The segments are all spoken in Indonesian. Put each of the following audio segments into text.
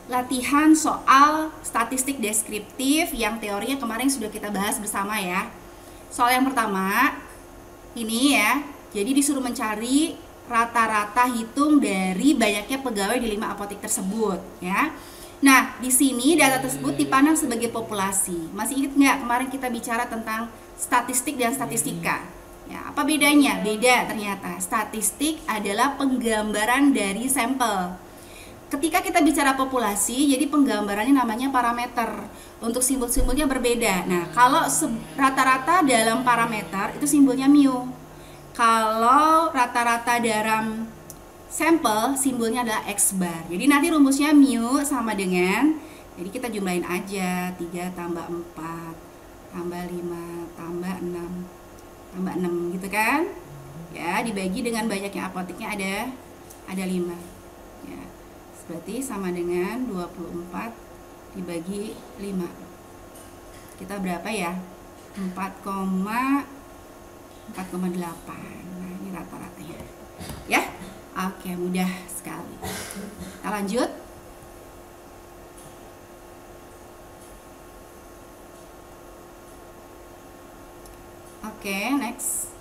latihan soal statistik deskriptif yang teorinya kemarin sudah kita bahas bersama ya. Soal yang pertama ini ya, jadi disuruh mencari rata-rata hitung dari banyaknya pegawai di 5 apotek tersebut ya. Nah, di sini data tersebut dipandang sebagai populasi. Masih ingat nggak kemarin kita bicara tentang statistik dan statistika? Ya, apa bedanya? Beda ternyata. Statistik adalah penggambaran dari sampel. Ketika kita bicara populasi, jadi penggambarannya namanya parameter. Untuk simbol-simbolnya berbeda. Nah, kalau rata-rata dalam parameter itu simbolnya mu. Kalau rata-rata dalam sampel simbolnya adalah X bar. Jadi nanti rumusnya mu sama dengan, jadi kita jumlahin aja 3 tambah 4 tambah 5 tambah 6 gitu kan ya, dibagi dengan banyaknya apoteknya ada 5 ya, berarti sama dengan 24 dibagi 5, kita berapa ya, 4,8. Nah ini rata-ratanya ya. Oke, mudah sekali. Kita lanjut. Oke, next.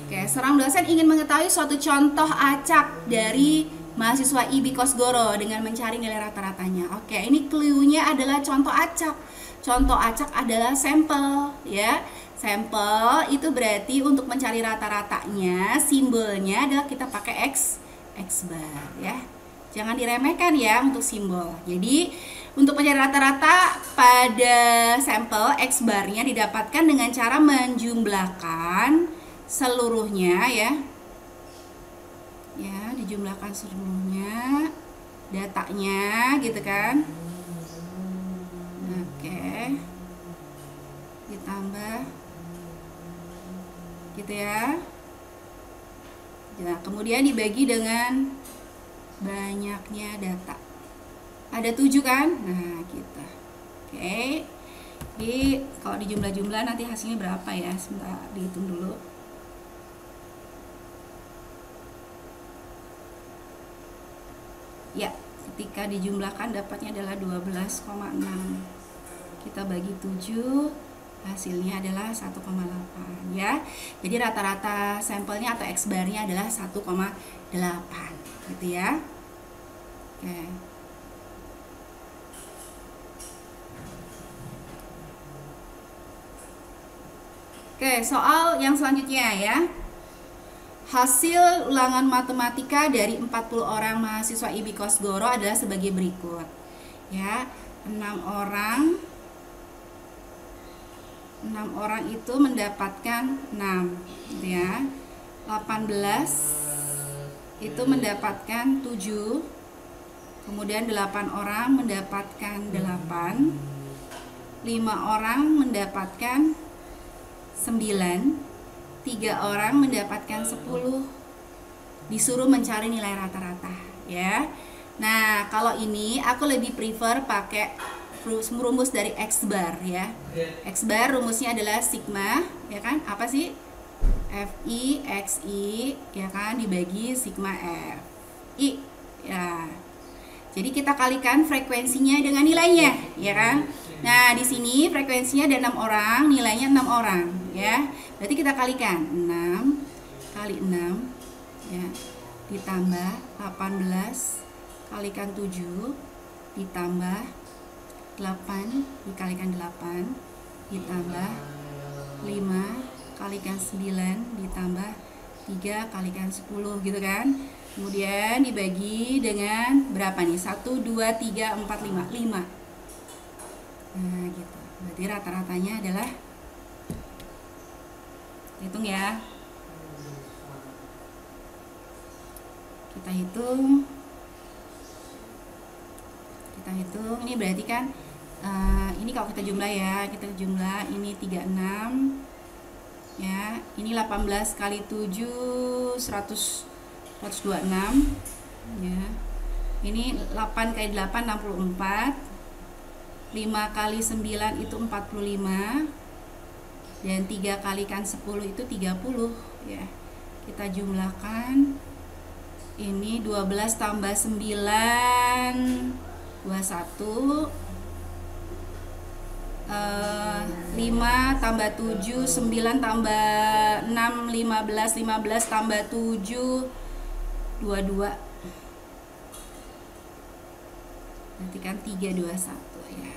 Oke, seorang dosen ingin mengetahui suatu contoh acak dari mahasiswa IB Kosgoro dengan mencari nilai rata-ratanya. Oke, ini clue-nya adalah contoh acak. Contoh acak adalah sampel ya. Sampel itu berarti untuk mencari rata-ratanya simbolnya adalah kita pakai X bar ya. Jangan diremehkan ya untuk simbol. Jadi untuk mencari rata-rata pada sampel, X barnya didapatkan dengan cara menjumlahkan seluruhnya ya. Ya, dijumlahkan seluruhnya datanya gitu kan. Oke. Ditambah gitu ya. Nah, kemudian dibagi dengan banyaknya data. Ada 7 kan? Nah, gitu. Oke. Jadi kalau dijumlah-jumlah nanti hasilnya berapa ya? Sebentar dihitung dulu. Ya, ketika dijumlahkan dapatnya adalah 12,6. Kita bagi 7, hasilnya adalah 1,8 ya. Jadi rata-rata sampelnya atau X barnya adalah 1,8 gitu ya. Oke. Oke, soal yang selanjutnya ya. Hasil ulangan matematika dari 40 orang mahasiswa IB Kosgoro adalah sebagai berikut. Ya, 6 orang itu mendapatkan 6 gitu ya. 18 itu mendapatkan 7. Kemudian 8 orang mendapatkan 8. 5 orang mendapatkan 9. 3 orang mendapatkan 10. Disuruh mencari nilai rata-rata ya. Nah, kalau ini aku lebih prefer pakai rumus dari X bar ya. X bar rumusnya adalah sigma ya kan? Apa sih? FI XI ya kan dibagi sigma F I ya. Jadi kita kalikan frekuensinya dengan nilainya ya kan? Nah, di sini frekuensinya ada 6 orang, nilainya 6 orang ya. Berarti kita kalikan 6 kali 6 ya, ditambah 18 kalikan 7 ditambah 8 dikalikan 8 ditambah 5 kalikan 9 ditambah 3 kalikan 10 gitu kan. Kemudian dibagi dengan berapa nih? 1, 2, 3, 4, 5 5. Nah gitu. Berarti rata-ratanya adalah, hitung ya. Kita hitung. Ini berarti kan ini kalau kita jumlah ya, kita jumlah ini 36 ya, ini 18 kali 7 126 ya, ini 8 kali 8 64, 5 kali 9 itu 45, dan 3 kalikan 10 itu 30 ya. Kita jumlahkan Ini 12 tambah 9 21. 5 tambah 7, 9 tambah 6, 15, 15 tambah 7, 22. Berarti kan 321 ya.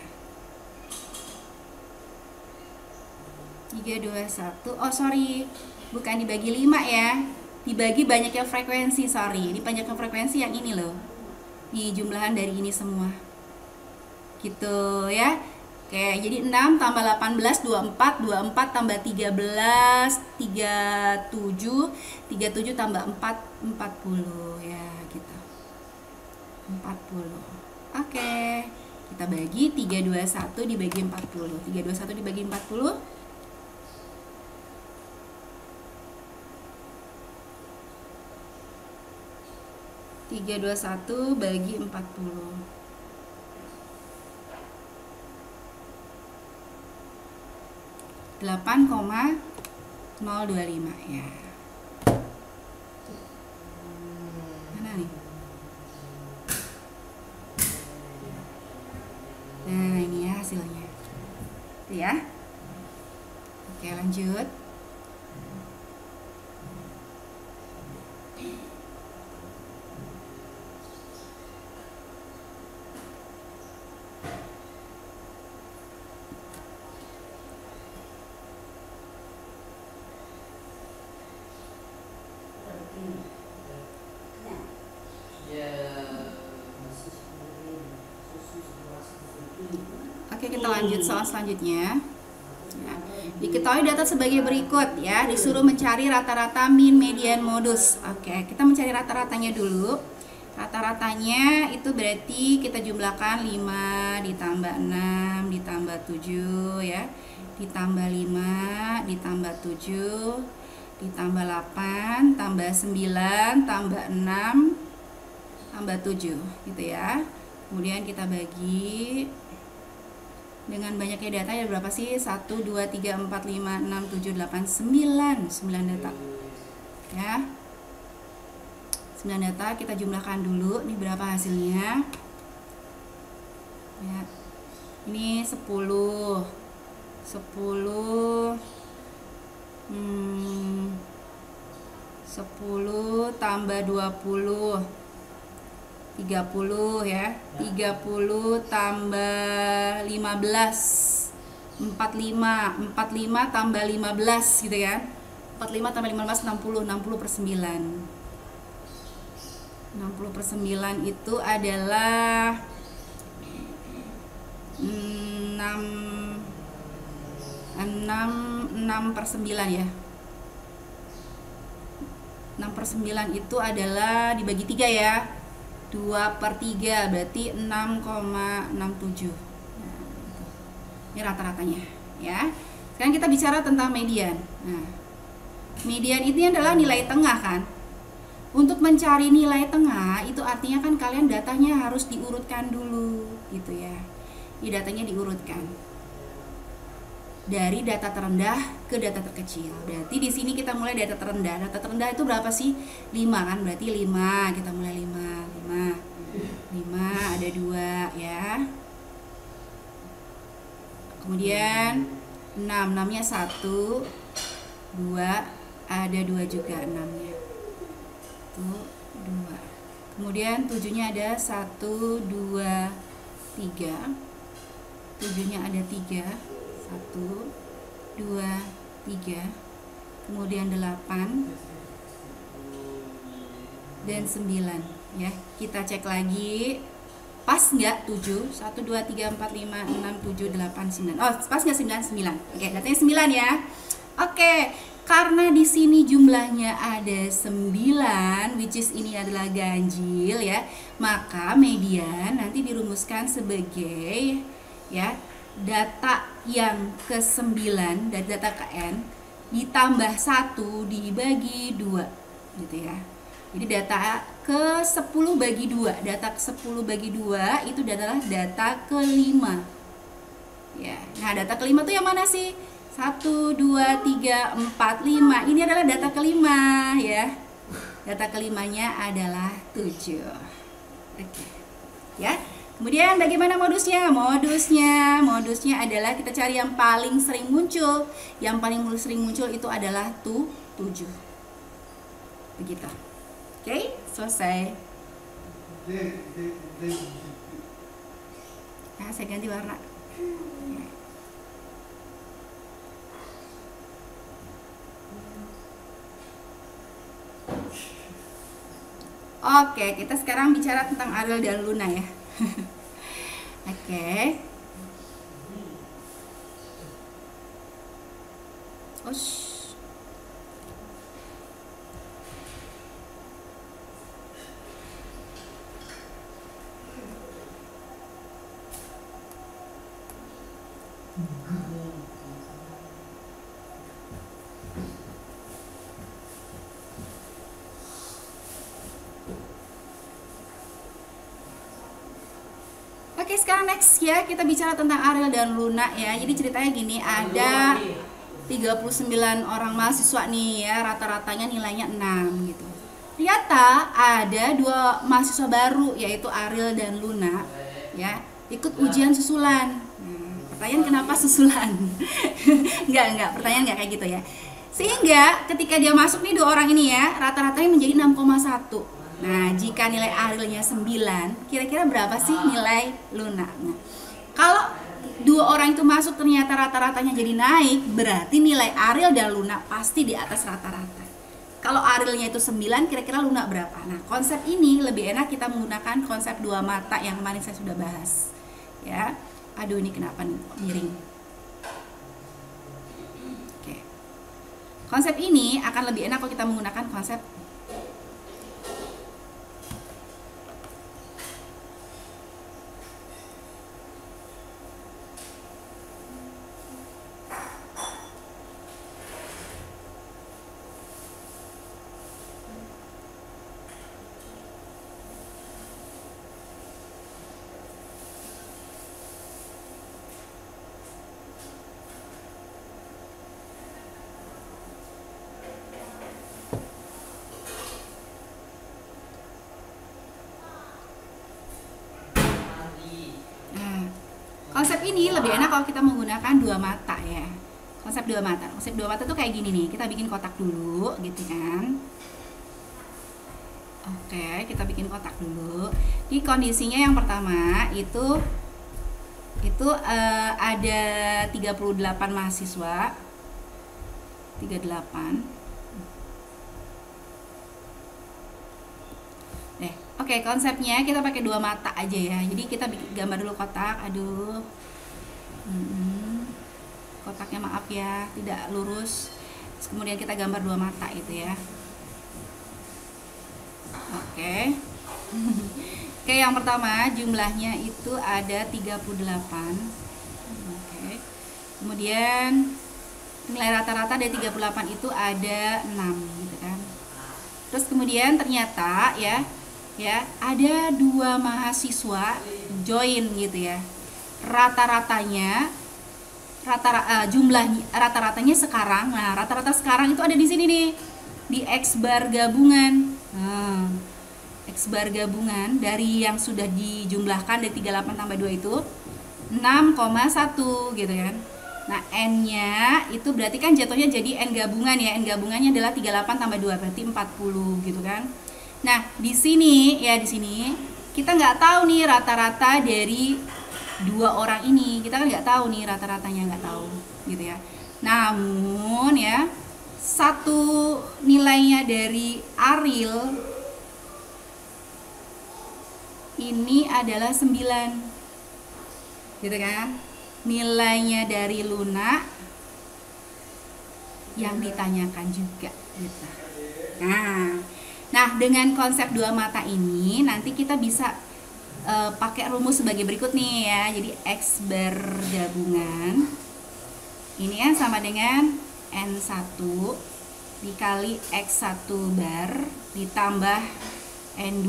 321. Oh sorry, bukan dibagi 5 ya. Dibagi banyaknya frekuensi, sorry. Ini banyaknya frekuensi yang ini loh. Nih jumlahan dari ini semua. Gitu ya. Oke, jadi 6 tambah 18, 24, 24 tambah 13, 37, 37 tambah 4, 40 ya gitu. 40. Oke, kita bagi 321 dibagi 40. 321 dibagi 40. 321 bagi 40. 8,025 ya. Mana nih? Nah, ini ya hasilnya. Itu ya. Oke, lanjut. Oke, kita lanjut soal selanjutnya. Ya. Diketahui data sebagai berikut ya, disuruh mencari rata-rata min, median, modus. Oke, kita mencari rata-ratanya dulu. Rata-ratanya itu berarti kita jumlahkan 5 ditambah 6 ditambah 7 ya. Ditambah 5 ditambah 7 ditambah 8 tambah 9 tambah 6 tambah 7 gitu ya. Kemudian kita bagi dengan banyaknya data ada berapa sih? 1, 2, 3, 4, 5, 6, 7, 8, 9 9 data ya. 9 data kita jumlahkan dulu. Ini berapa hasilnya ya. Ini 10 tambah 20 30 ya. 30 tambah 15 45 tambah 15 gitu ya. 45 tambah 15 60 per 9. 60 per 9 itu adalah 6 per 9 ya. 6 per 9 itu adalah dibagi 3 ya. 2 per 3 berarti 6,67. Nah, gitu. Ini rata-ratanya ya. Sekarang kita bicara tentang median. Nah, median itu adalah nilai tengah kan. Untuk mencari nilai tengah itu artinya kan kalian datanya harus diurutkan dulu gitu ya. Di datanya diurutkan dari data terendah ke data terkecil. Berarti di sini kita mulai data terendah. Data terendah itu berapa sih? 5 kan? Berarti 5. Kita mulai 5 ada 2 ya. Kemudian 6 nya 1 2 ada 2 juga 6-nya. Tuh 2. Kemudian 7-nya ada 1 2 3. 7-nya ada 3. 1 2 3. Kemudian 8 dan 9 ya. Kita cek lagi pas nggak 7 1 2 3 4 5 6 7 8 9. Oh, pas nggak 9? Oke, datanya 9 ya. Oke, karena di sini jumlahnya ada 9, which is ini adalah ganjil ya, maka median nanti dirumuskan sebagai ya data yang ke-9 dari data ke n ditambah 1 dibagi 2 gitu ya. Jadi data ke-10 bagi 2, data ke-10 bagi 2 itu adalah data ke-5 ya. Nah, data ke-5 itu yang mana sih? 1 2 3 4 5. Ini adalah data ke-5 ya. Data kelimanya adalah 7. Oke. Ya. Kemudian bagaimana modusnya? Modusnya adalah kita cari yang paling sering muncul. Yang paling sering muncul itu adalah 7. Begitu. Oke, selesai. Nah, saya ganti warna. Oke, kita sekarang bicara tentang Ariel dan Luna ya. Oke. Osh. Oke, sekarang next ya, kita bicara tentang Ariel dan Luna ya. Jadi ceritanya gini, ada 39 orang mahasiswa nih ya, rata-ratanya nilainya 6 gitu. Ternyata ada 2 mahasiswa baru, yaitu Ariel dan Luna ya, ikut ujian susulan. Nah, pertanyaan kenapa susulan? Enggak, pertanyaan enggak kayak gitu ya. Sehingga ketika dia masuk nih 2 orang ini ya, rata-ratanya menjadi 6,1. Nah, jika nilai Arielnya 9, kira-kira berapa sih nilai Luna? Nah, kalau 2 orang itu masuk ternyata rata-ratanya jadi naik, berarti nilai Ariel dan Luna pasti di atas rata-rata. Kalau Arielnya itu 9, kira-kira Luna berapa? Nah, konsep ini lebih enak kita menggunakan konsep 2 mata yang kemarin saya sudah bahas. Ya. Aduh, ini kenapa nih miring? Oke. Konsep ini akan lebih enak kalau kita menggunakan konsep konsep ini lebih enak kalau kita menggunakan 2 mata ya. Konsep 2 mata. Konsep 2 mata tuh kayak gini nih. Kita bikin kotak dulu gitu kan. Oke, kita bikin kotak dulu. Di kondisinya yang pertama itu ada 38 mahasiswa. 38. Oke, konsepnya kita pakai 2 mata aja ya. Jadi kita gambar dulu kotak. Aduh, kotaknya maaf ya, tidak lurus. Terus kemudian kita gambar 2 mata itu ya. Oke. Oke, yang pertama jumlahnya itu ada 38. Oke. Kemudian nilai rata-rata dari 38 itu ada 6 gitu kan. Terus kemudian ternyata ya ada 2 mahasiswa join gitu ya. Rata-ratanya jumlahnya rata-ratanya sekarang. Nah, rata-rata sekarang itu ada di sini nih, di X bar gabungan. Nah, X bar gabungan dari yang sudah dijumlahkan dari 38 tambah 2 itu 6,1 gitu kan. Nah, N-nya itu berarti kan jatuhnya jadi N gabungan ya. N gabungannya adalah 38 tambah 2 berarti 40 gitu kan. Nah, di sini kita nggak tahu nih rata-rata dari 2 orang ini. Kita kan nggak tahu nih rata-ratanya, nggak tahu gitu ya. Namun ya, satu nilainya dari Ariel ini adalah 9 gitu kan. Nilainya dari Luna yang ditanyakan juga gitu. Nah, dengan konsep 2 mata ini nanti kita bisa pakai rumus sebagai berikut nih ya. Jadi X bar gabungan ini kan sama dengan N1 dikali X1 bar ditambah N2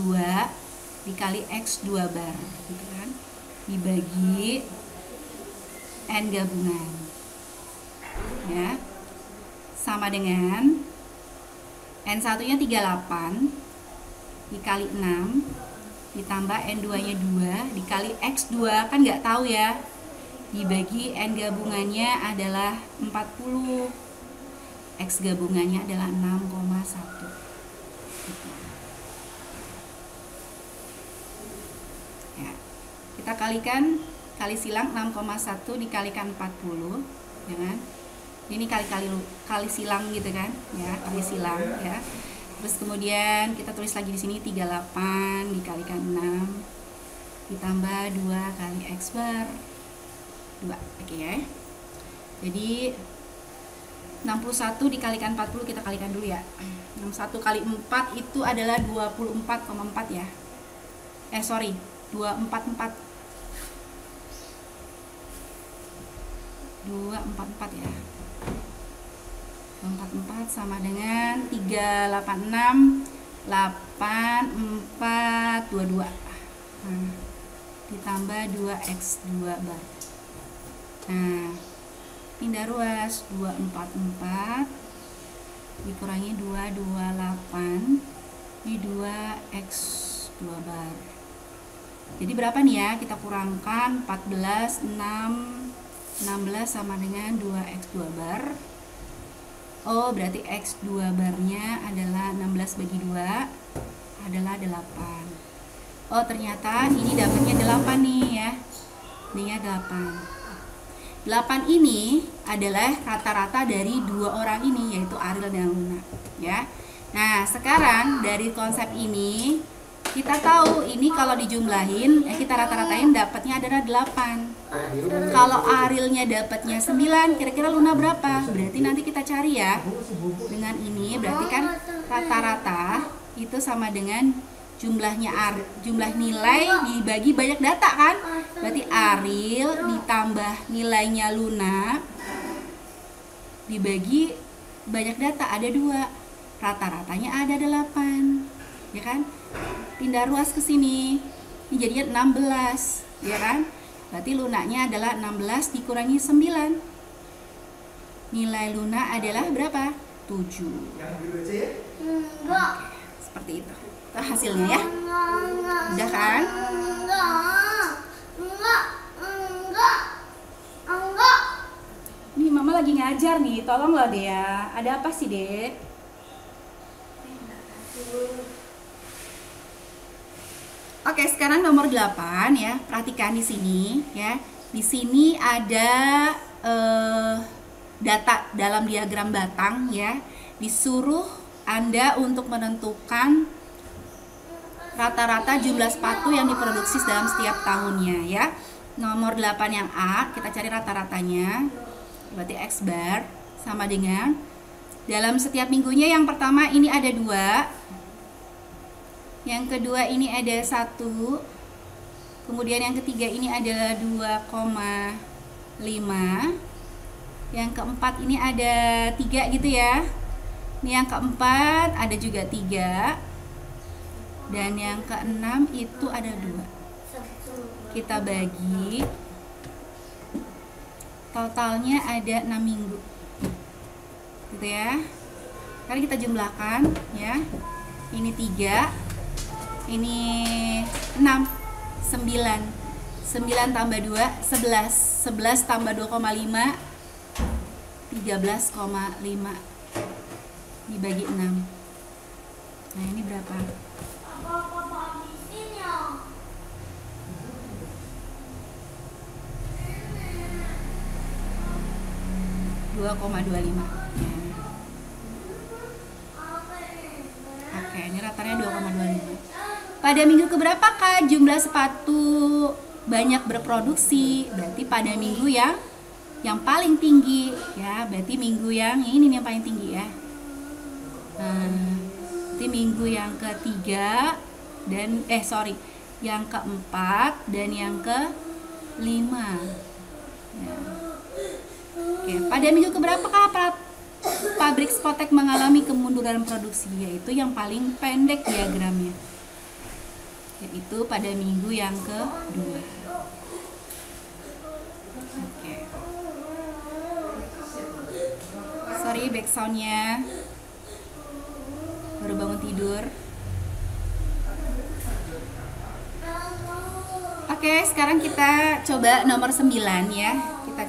dikali X2 bar gitu kan, dibagi N gabungan ya, sama dengan N1 nya 38 dikali 6 ditambah N2 nya 2 dikali X2, kan nggak tahu ya, dibagi N gabungannya adalah 40, X gabungannya adalah 6,1 gitu. Ya, kita kalikan, kali silang 6,1 dikalikan 40 ya kan? Ini kali silang gitu kan ya, kali silang ya. Terus kemudian kita tulis lagi di sini 38 dikalikan 6 ditambah 2 kali X bar 2. Oke ya. Jadi 61 dikalikan 40 kita kalikan dulu ya. 61 kali 4 itu adalah 24,4 ya. Sorry, 244. 244 ya. 244 sama dengan 386 8422. Nah, ditambah 2x2 bar. Nah, pindah ruas, 244 dikurangi 228, ini 2x2 bar. Jadi berapa nih ya? Kita kurangkan 14, 16 sama dengan 2x2 bar. Oh, berarti x2 barnya adalah 16 bagi 2 adalah 8. Oh, ternyata ini dapatnya 8 nih ya. Ininya 8. 8 ini adalah rata-rata dari dua orang ini, yaitu Ariel dan Luna ya. Nah, sekarang dari konsep ini kita tahu ini kalau dijumlahin kita rata-ratain dapatnya adalah 8. Kalau Arielnya dapatnya 9, kira-kira Luna berapa? Berarti nanti kita cari ya. Dengan ini berarti kan rata-rata itu sama dengan jumlah nilai dibagi banyak data kan? Berarti Ariel ditambah nilainya Luna dibagi banyak data ada 2. Rata-ratanya ada 8. Ya kan? Pindah ruas ke sini. Ini jadinya 16, ya kan? Berarti lunanya adalah 16 dikurangi 9. Nilai Luna adalah berapa? 7. Oke, seperti itu. Itu hasilnya ya. Udah kan? Nih Mama lagi ngajar nih, tolong loh Dea. Ada apa sih, Dek? Oke, sekarang nomor 8 ya. Perhatikan di sini ya. Di sini ada data dalam diagram batang ya. Disuruh Anda untuk menentukan rata-rata jumlah sepatu yang diproduksi dalam setiap tahunnya ya. Nomor 8 yang A, kita cari rata-ratanya. Berarti X bar sama dengan dalam setiap minggunya yang pertama ini ada 2. Yang kedua ini ada 1. Kemudian yang ketiga ini adalah 2,5. Yang keempat ini ada 3 gitu ya. Ini yang keempat ada juga 3. Dan yang keenam itu ada 2. Kita bagi. Totalnya ada 6 minggu. Gitu ya. Sekarang kita jumlahkan ya. Ini 3. Ini 6, 9 tambah 2, 11 11 tambah 2,5 13,5 dibagi 6. Nah ini berapa? 2,25. Oke, ini ratanya 2,25. Pada minggu keberapakah jumlah sepatu banyak berproduksi? Berarti pada minggu yang paling tinggi ya. Berarti minggu yang ini nih yang paling tinggi ya. Nah, berarti minggu yang ketiga dan yang keempat dan yang kelima. Ya. Oke, pada minggu keberapakah pabrik Spotek mengalami kemunduran produksi? Yaitu yang paling pendek diagramnya. Yaitu pada minggu yang kedua. Oke. Sorry backsoundnya. baru bangun tidur. Oke, sekarang kita coba nomor 9 ya. Kita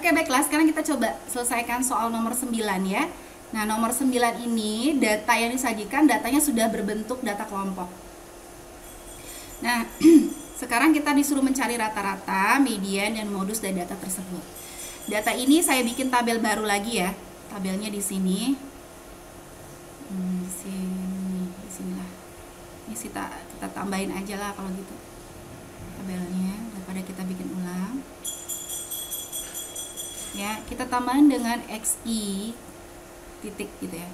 Oke, baiklah, sekarang kita coba selesaikan soal nomor 9 ya. Nah, nomor 9 ini data yang disajikan, datanya sudah berbentuk data kelompok. Nah, sekarang kita disuruh mencari rata-rata, median, dan modus dari data tersebut. Data ini saya bikin tabel baru lagi ya. Tabelnya di sini. Di sinilah. Ini kita tambahin aja lah kalau gitu tabelnya daripada kita bikin ulang. Ya, kita tambahin dengan XI titik gitu ya.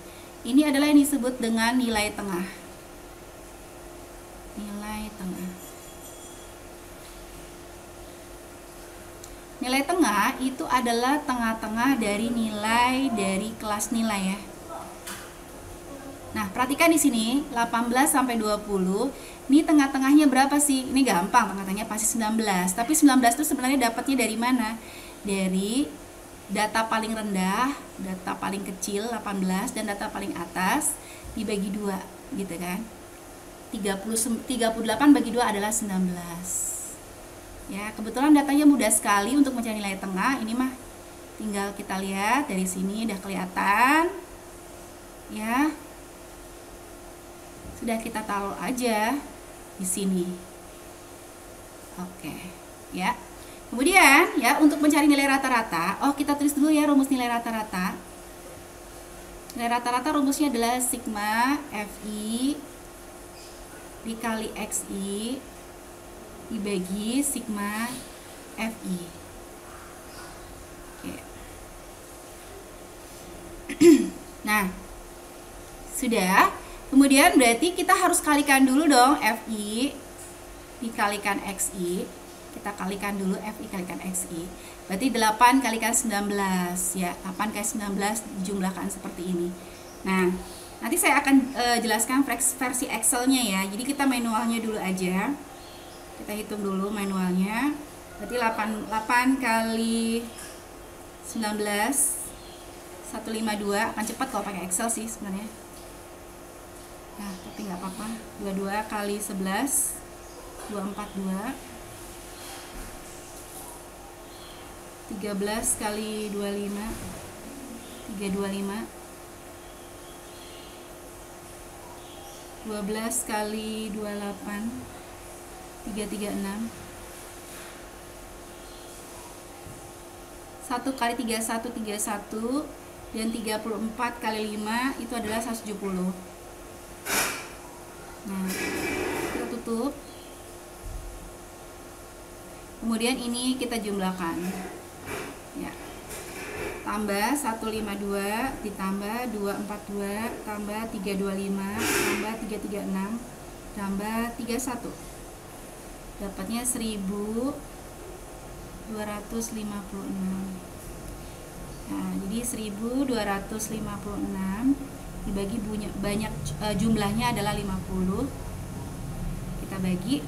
Ini adalah yang disebut dengan nilai tengah. Nilai tengah. Nilai tengah itu adalah tengah-tengah dari nilai dari kelas nilai ya. Nah, perhatikan di sini 18 sampai 20. Ini tengah-tengahnya berapa sih? Ini gampang, tengah-tengahnya pasti 19. Tapi 19 itu sebenarnya dapatnya dari mana? Dari data paling rendah, data paling kecil 18, dan data paling atas dibagi 2 gitu kan. 38 bagi 2 adalah 19. Ya, kebetulan datanya mudah sekali untuk mencari nilai tengah. Ini mah tinggal kita lihat dari sini udah kelihatan. Ya. Sudah kita taruh aja di sini. Oke, ya. Kemudian ya, untuk mencari nilai rata-rata, kita tulis dulu ya rumus nilai rata-rata. Nilai rata-rata rumusnya adalah sigma Fi dikali Xi dibagi sigma Fi. Oke. Nah, sudah. Kemudian berarti kita harus kalikan dulu dong Fi dikalikan Xi. Kita kalikan dulu Fi kalikan Xi. Berarti 8 kalikan 19 ya. 8 kali 19 dijumlahkan seperti ini. Nah, nanti saya akan jelaskan versi Excel-nya ya. Jadi kita manualnya dulu aja. Kita hitung dulu manualnya. Berarti 8 kali 19 152. Akan cepat kalau pakai Excel sih sebenarnya. Nah, tapi nggak apa-apa. 22 kali 11 242. 13 kali 25 325. 12 kali 28 336. 1 kali 31 31, dan 34 kali 5 itu adalah 170. Nah, kita tutup. Kemudian ini kita jumlahkan. Ya. Tambah 152 ditambah 242 tambah 325 tambah 336 tambah 31. Dapatnya 1256. Nah, jadi 1256 dibagi banyak jumlahnya adalah 50. Kita bagi.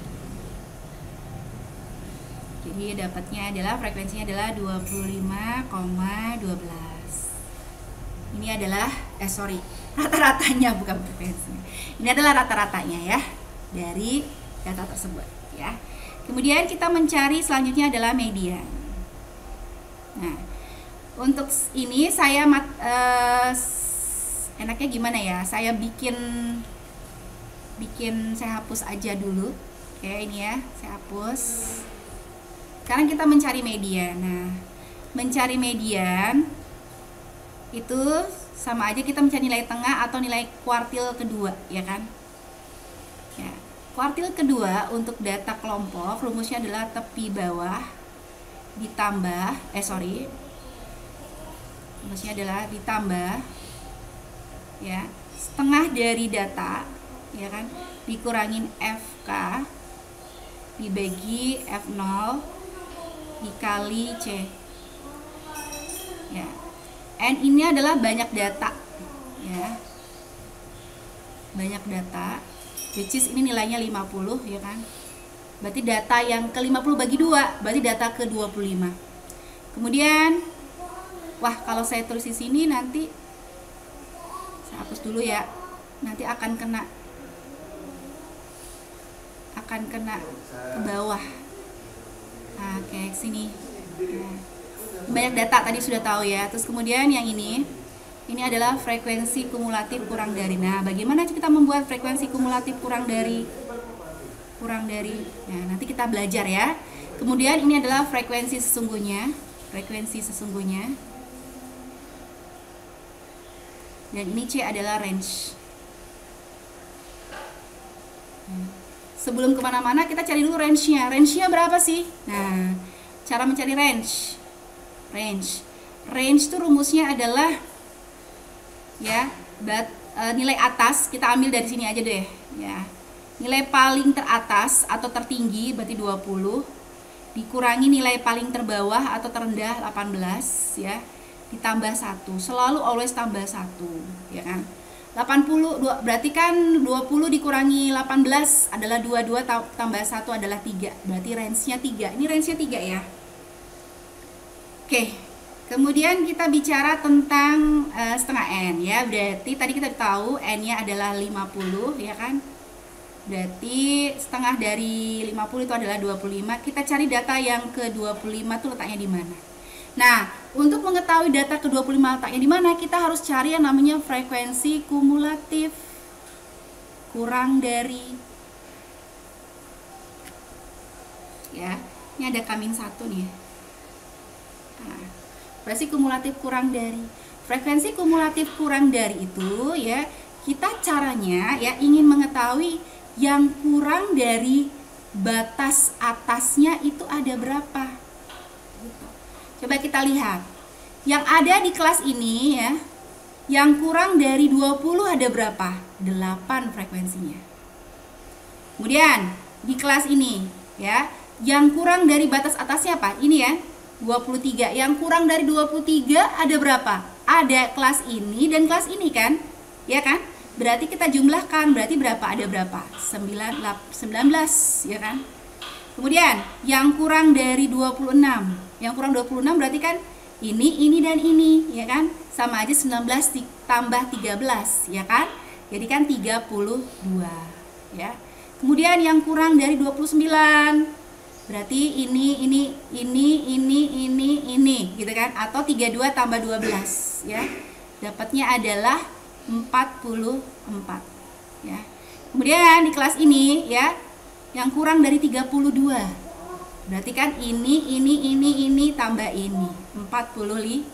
Jadi dapatnya adalah frekuensinya adalah 25,12. Ini adalah rata-ratanya, bukan frekuensinya. Ini adalah rata-ratanya ya dari data tersebut ya. Kemudian kita mencari selanjutnya adalah median. Nah, untuk ini saya enaknya gimana ya? Saya saya hapus aja dulu. Oke, ini ya, saya hapus. Sekarang kita mencari median. Nah, mencari median itu sama aja kita mencari nilai tengah atau nilai kuartil kedua, ya kan? Kuartil kedua untuk data kelompok rumusnya adalah tepi bawah ditambah rumusnya adalah ditambah ya setengah dari data ya kan dikurangin FK dibagi F0 dikali C ya. N ini adalah banyak data ya, banyak data which is ini nilainya 50 ya kan, berarti data yang ke 50 bagi 2 berarti data ke 25. Kemudian kalau saya tulis di sini nanti saya hapus dulu ya, nanti akan kena ke bawah. Nah, kayak sini. Nah, banyak data tadi sudah tahu ya. Terus kemudian yang ini adalah frekuensi kumulatif kurang dari. Nah, bagaimana kita membuat frekuensi kumulatif kurang dari? Nah, nanti kita belajar ya. Kemudian ini adalah frekuensi sesungguhnya. Dan ini C adalah range. Sebelum kemana-mana kita cari dulu range-nya. Range-nya berapa sih? Nah, cara mencari range itu rumusnya adalah ya nilai atas kita ambil dari sini aja deh ya. Nilai paling teratas atau tertinggi berarti 20 dikurangi nilai paling terbawah atau terendah 18 ya, ditambah 1. Selalu always tambah 1 ya kan. 80 berarti kan 20 dikurangi 18 adalah 22 tambah 1 adalah 3. Berarti range-nya 3. Ini range-nya 3 ya. Oke. Kemudian kita bicara tentang setengah N ya. Berarti tadi kita tahu N-nya adalah 50 ya kan. Berarti setengah dari 50 itu adalah 25. Kita cari data yang ke 25 itu letaknya di mana. Nah, untuk mengetahui data ke-25 letaknya di mana, kita harus cari yang namanya frekuensi kumulatif kurang dari. Ya, ini ada kambing 1 nih. Nah, frekuensi kumulatif kurang dari. Frekuensi kumulatif kurang dari itu ya, kita caranya ya ingin mengetahui yang kurang dari batas atasnya itu ada berapa. Coba kita lihat. Yang ada di kelas ini ya, yang kurang dari 20 ada berapa? 8 frekuensinya. Kemudian di kelas ini ya, yang kurang dari batas atasnya apa? Ini ya, 23. Yang kurang dari 23 ada berapa? Ada kelas ini dan kelas ini kan? Ya kan? Berarti kita jumlahkan, berarti berapa? Ada berapa? 19 ya kan? Kemudian yang kurang dari 26. Yang kurang 26 berarti kan ini dan ini ya kan, sama aja 19 ditambah 13 ya kan, jadi kan 32 ya. Kemudian yang kurang dari 29 berarti ini gitu kan, atau 32 tambah 12 ya, dapatnya adalah 44 ya. Kemudian di kelas ini ya, yang kurang dari 32 berarti kan ini tambah ini 45.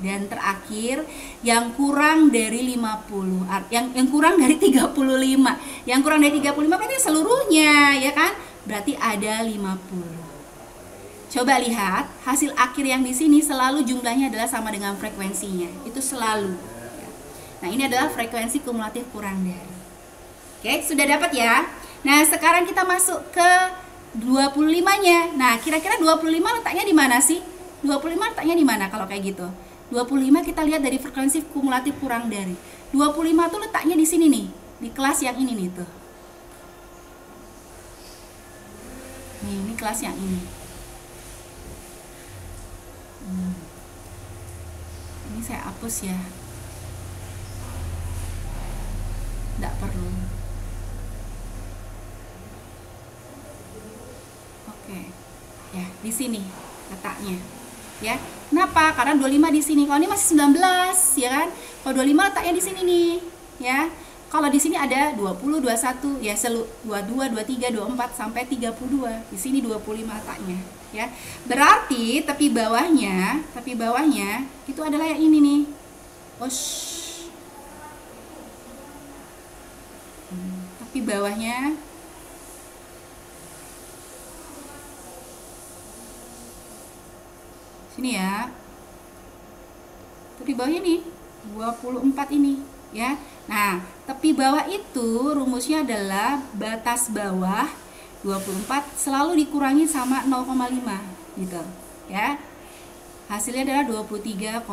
Dan terakhir yang kurang dari 50, yang kurang dari 35. Yang kurang dari 35 berarti seluruhnya ya kan? Berarti ada 50. Coba lihat hasil akhir yang di sini selalu jumlahnya adalah sama dengan frekuensinya. Itu selalu. Nah, ini adalah frekuensi kumulatif kurang dari. Oke, sudah dapat ya? Nah, sekarang kita masuk ke 25-nya. Nah, kira-kira 25 letaknya di mana sih? 25 letaknya di mana kalau kayak gitu? 25 kita lihat dari frekuensi kumulatif kurang dari. 25 tuh letaknya di sini nih, di kelas yang ini nih tuh. Nih, ini kelas yang ini. Ini saya hapus ya. Nggak perlu. Oke, ya di sini letaknya, ya. Kenapa? Karena 25 di sini. Kalau ini masih 19, ya kan? Kalau 25 letaknya di sini nih, ya. Kalau di sini ada 20, 21, ya 22, 23, 24 sampai 32. Di sini 25 letaknya, ya. Berarti tepi bawahnya itu adalah yang ini nih. Tepi tepi bawahnya sini ya, tepi bawahnya nih 24 ini ya. Nah, tepi bawah itu rumusnya adalah batas bawah 24 selalu dikurangi sama 0,5 gitu ya. Hasilnya adalah 23,5.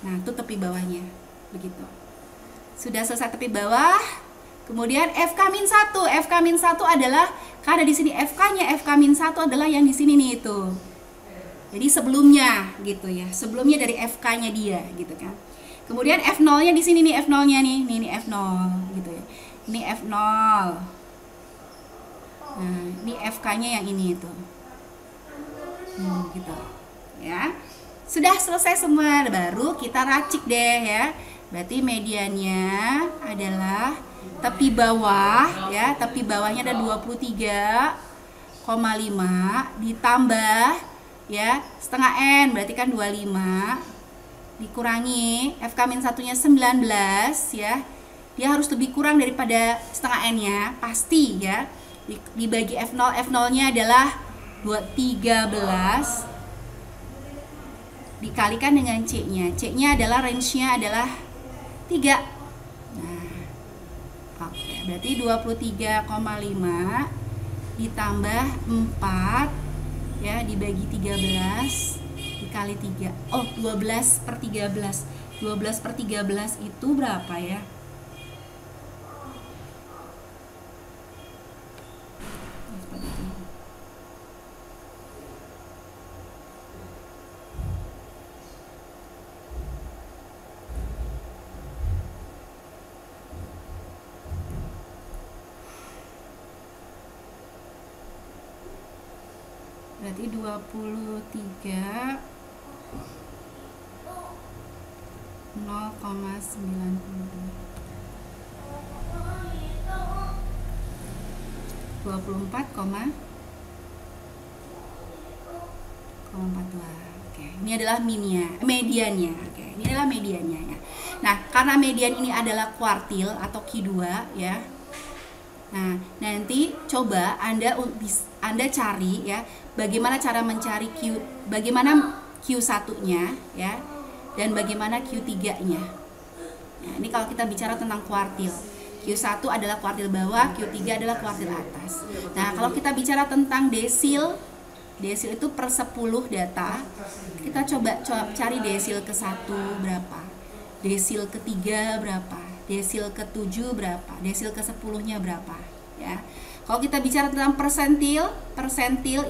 Nah, itu tepi bawahnya. Begitu. Sudah selesai tepi bawah. Kemudian FK-1. FK-1 adalah karena di sini FK-nya, FK-1 adalah yang di sini nih itu. Jadi sebelumnya gitu ya. Sebelumnya dari FK-nya dia gitu kan. Kemudian F0-nya di sini nih, F0-nya nih. Ini F0 gitu ya. Ini F0. Nah, ini FK-nya yang ini itu. Gitu. Ya. Sudah selesai semua, baru kita racik deh ya. Berarti mediannya adalah tepi bawah ya, tepi bawahnya ada 23,5 ditambah ya setengah N, berarti kan 25 dikurangi FK-1-nya 19 ya. Dia harus lebih kurang daripada setengah N-nya, pasti ya. Dibagi F0, F0-nya adalah 13 dikalikan dengan C-nya. C-nya adalah range-nya adalah 3. Nah, oke, berarti 23,5 ditambah 4 ya dibagi 13 dikali 3. Oh, 12/13. 12/13 itu berapa ya? Berarti 23 0,92 24,42. Oke, ini adalah mediannya. Oke, ini adalah mediannya ya. Nah, karena median ini adalah kuartil atau Q2 ya. Nah, nanti coba Anda cari ya, bagaimana cara mencari bagaimana Q1-nya ya, dan bagaimana Q3-nya. Nah, ini kalau kita bicara tentang kuartil. Q1 adalah kuartil bawah, Q3 adalah kuartil atas. Nah, kalau kita bicara tentang desil itu per 10 data. Kita coba cari desil ke-1 berapa? Desil ke-3 berapa? Desil ke-7 berapa? Desil ke-10-nya berapa? Ya. Kalau kita bicara tentang persentil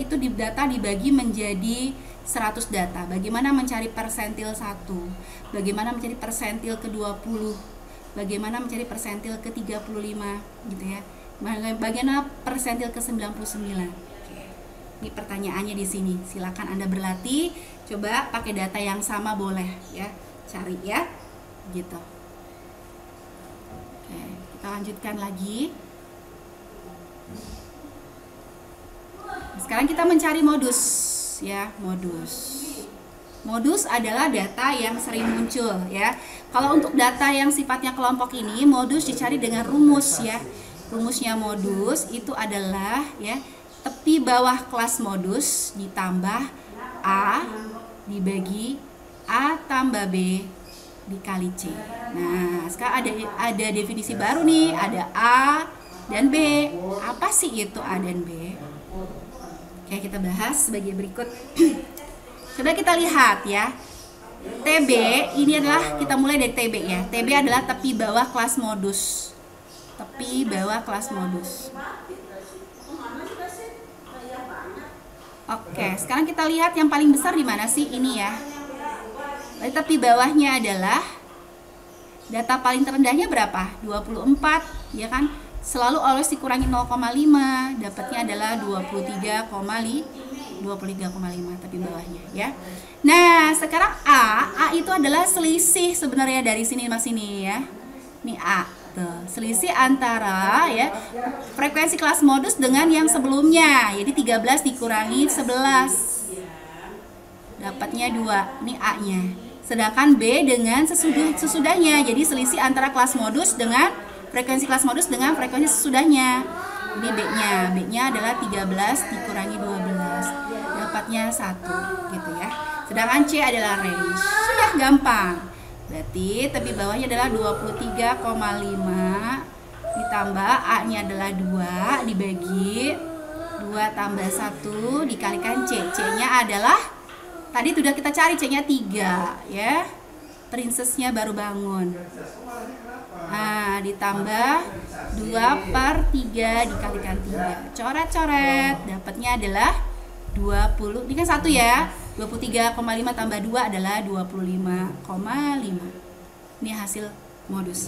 itu data dibagi menjadi 100 data. Bagaimana mencari persentil 1? Bagaimana mencari persentil ke-20? Bagaimana mencari persentil ke-35 gitu ya. Bagaimana persentil ke-99? Ini pertanyaannya di sini. Silakan Anda berlatih, coba pakai data yang sama boleh ya. Cari ya. Gitu. Oke, kita lanjutkan lagi. Sekarang kita mencari modus ya, Modus adalah data yang sering muncul ya. Kalau untuk data yang sifatnya kelompok ini, modus dicari dengan rumus ya. Rumusnya modus itu adalah ya, tepi bawah kelas modus ditambah A dibagi A tambah B dikali C. Nah, sekarang ada definisi baru nih, ada A dan B. Apa sih itu A dan B? Oke, kita bahas sebagai berikut. Coba kita lihat ya. TB ini adalah, kita mulai dari TB ya. TB adalah tepi bawah kelas modus. Tepi bawah kelas modus. Oke, sekarang kita lihat yang paling besar di mana sih? Ini ya. Berarti tepi bawahnya adalah data paling terendahnya berapa? 24, ya kan? Selalu always dikurangi 0,5, dapatnya adalah 23,5 tepi bawahnya ya. Nah, sekarang A itu adalah selisih sebenarnya dari sini mas ini ya. Ini A. Tuh, selisih antara ya frekuensi kelas modus dengan yang sebelumnya. Jadi 13 dikurangi 11. Dapatnya 2. Ini A-nya. Sedangkan B dengan sesudahnya. Jadi selisih antara kelas modus dengan frekuensi kelas modus dengan frekuensi sesudahnya. Ini B-nya adalah 13 dikurangi 12, dapatnya 1 gitu ya. Sedangkan C adalah range. Sudah gampang. Berarti tepi bawahnya adalah 23,5 ditambah A-nya adalah 2 dibagi 2 tambah 1 dikalikan C. C-nya adalah tadi sudah kita cari, C-nya 3 ya. Princess-nya baru bangun. Nah, ditambah 2/3 dikalikan 3. Coret-coret, dapatnya adalah 20. Ini kan 1 ya. 23,5 tambah 2 adalah 25,5. Ini hasil modus.